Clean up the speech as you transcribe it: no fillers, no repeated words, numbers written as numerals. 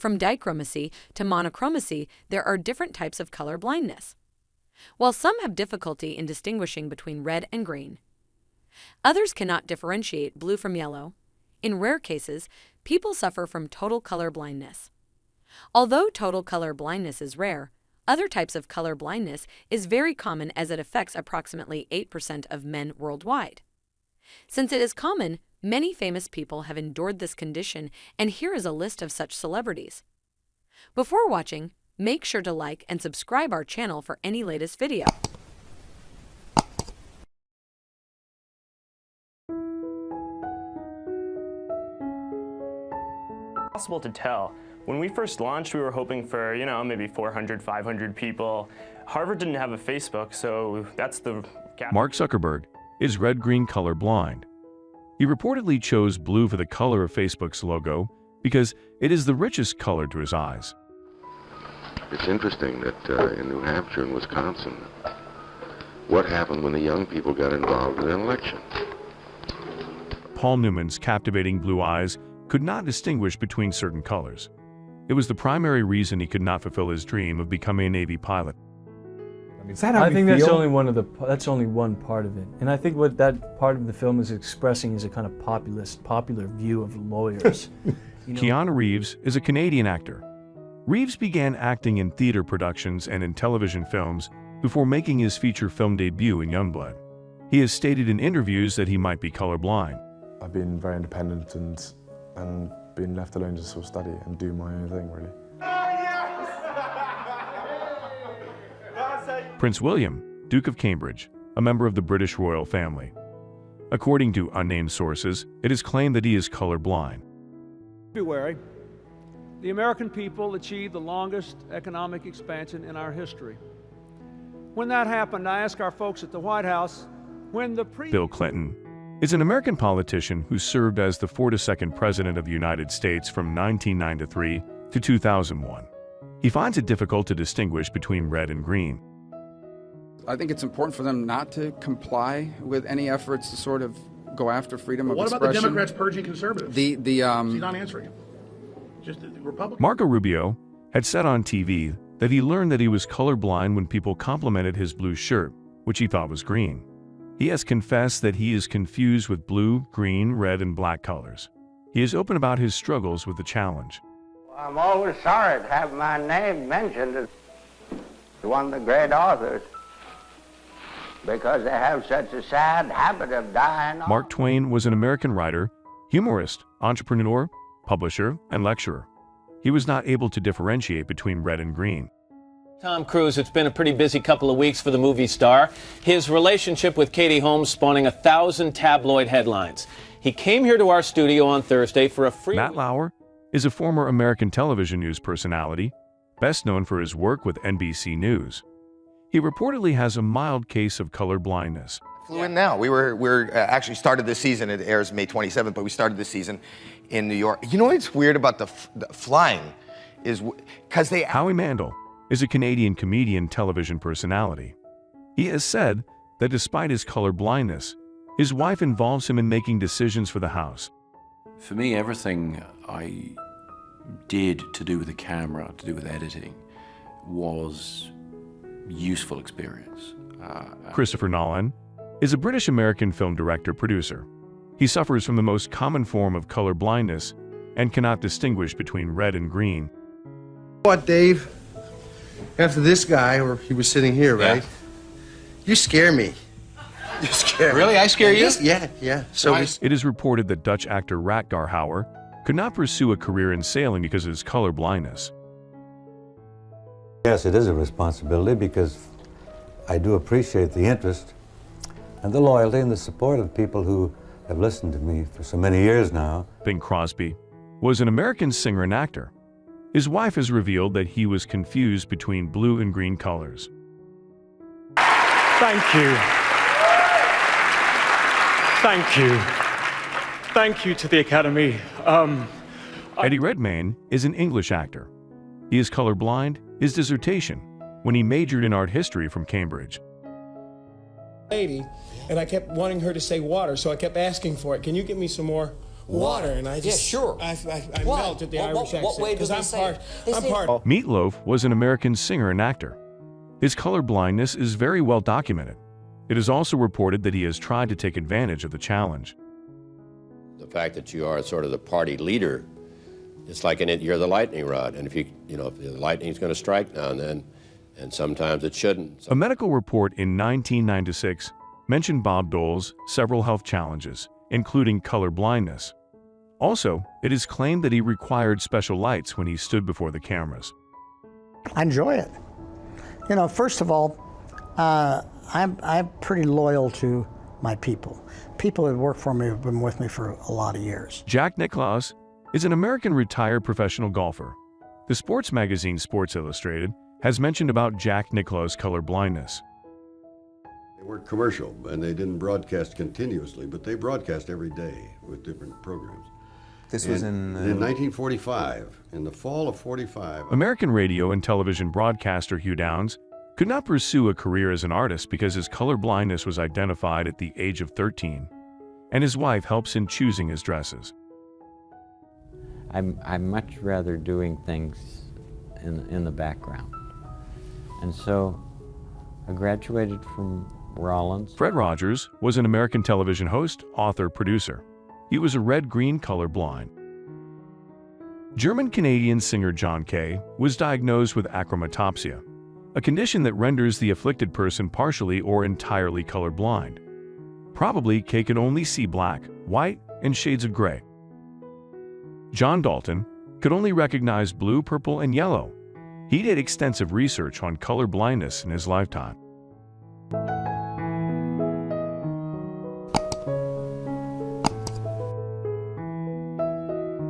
From dichromacy to monochromacy, there are different types of color blindness. While some have difficulty in distinguishing between red and green, others cannot differentiate blue from yellow. In rare cases, people suffer from total color blindness. Although total color blindness is rare, other types of color blindness is very common as it affects approximately 8% of men worldwide. Since it is common, many famous people have endured this condition, and here is a list of such celebrities. Before watching, make sure to like and subscribe our channel for any latest video. Possible to tell. When we first launched, we were hoping for, maybe 400, 500 people. Harvard didn't have a Facebook, so that's the gap. Mark Zuckerberg is red-green color blind. He reportedly chose blue for the color of Facebook's logo because it is the richest color to his eyes. It's interesting that in New Hampshire and Wisconsin, what happened when the young people got involved in an election? Paul Newman's captivating blue eyes could not distinguish between certain colors. It was the primary reason he could not fulfill his dream of becoming a Navy pilot. I think that's only one part of it, and I think what that part of the film is expressing is a kind of popular view of lawyers. Keanu Reeves is a Canadian actor. Reeves began acting in theater productions and in television films before making his feature film debut in Youngblood. He has stated in interviews that he might be colorblind. I've been very independent and been left alone to sort of study and do my own thing, really. Prince William, Duke of Cambridge, a member of the British royal family. According to unnamed sources, it is claimed that he is colorblind. February, the American people achieved the longest economic expansion in our history. When that happened, I asked our folks at the White House when the Bill Clinton is an American politician who served as the 42nd President of the United States from 1993 to 2001. He finds it difficult to distinguish between red and green. I think it's important for them not to comply with any efforts to sort of go after freedom of expression. What about the Democrats purging conservatives? She's not answering him. Just the Republicans. Marco Rubio had said on TV that he learned that he was colorblind when people complimented his blue shirt, which he thought was green. He has confessed that he is confused with blue, green, red, and black colors. He is open about his struggles with the challenge. I'm always sorry to have my name mentioned as one of the great authors, because they have such a sad habit of dying. Mark Twain was an American writer, humorist, entrepreneur, publisher, and lecturer. He was not able to differentiate between red and green. Tom Cruise, it's been a pretty busy couple of weeks for the movie star. His relationship with Katie Holmes spawning 1,000 tabloid headlines. He came here to our studio on Thursday for a free... Matt Lauer is a former American television news personality, best known for his work with NBC News. He reportedly has a mild case of color blindness. Flew in now. We're actually started this season. It airs May 27th, but we started this season in New York. You know what's weird about the flying is because they... Howie Mandel is a Canadian comedian television personality. He has said that despite his color blindness, his wife involves him in making decisions for the house. For me, everything I did to do with the camera, to do with editing, was useful experience. Christopher Nolan is a British-American film director-producer. He suffers from the most common form of color blindness and cannot distinguish between red and green. What, Dave? After this guy, or he was sitting here, right? You scare me. You scare me. Really? I scare you? Yeah. So it is reported that Dutch actor Rutger Hauer could not pursue a career in sailing because of his color blindness. Yes, it is a responsibility because I do appreciate the interest and the loyalty and the support of people who have listened to me for so many years now. Bing Crosby was an American singer and actor. His wife has revealed that he was confused between blue and green colors. Thank you. Thank you. Thank you to the Academy. Eddie Redmayne is an English actor. He is colorblind. His dissertation when he majored in art history from Cambridge. Lady, and I kept wanting her to say water, so I kept asking for it. Can you get me some more water, and I just I melt at the Irish accent. What way do they say it? Meatloaf was an American singer and actor. His color blindness is very well documented. It is also reported that he has tried to take advantage of the challenge. The fact that you are sort of the party leader, it's like you're the lightning rod, and if the lightning's going to strike now and then, and sometimes it shouldn't. A medical report in 1996 mentioned Bob Dole's several health challenges, including color blindness. Also, it is claimed that he required special lights when he stood before the cameras. I enjoy it. You know, first of all, I'm pretty loyal to my people. People that work for me have been with me for a lot of years. Jack Nicklaus is an American retired professional golfer. The sports magazine Sports Illustrated has mentioned about Jack Nicklaus' color blindness. They weren't commercial, and they didn't broadcast continuously, but they broadcast every day with different programs. This was in 1945, in the fall of 45. American radio and television broadcaster Hugh Downs could not pursue a career as an artist because his color blindness was identified at the age of 13, and his wife helps in choosing his dresses. I'm much rather doing things in the background. And so I graduated from Rollins. Fred Rogers was an American television host, author, producer. He was a red-green color blind. German-Canadian singer John Kay was diagnosed with achromatopsia, a condition that renders the afflicted person partially or entirely colorblind. Probably Kay could only see black, white, and shades of gray. John Dalton could only recognize blue, purple, and yellow. He did extensive research on color blindness in his lifetime.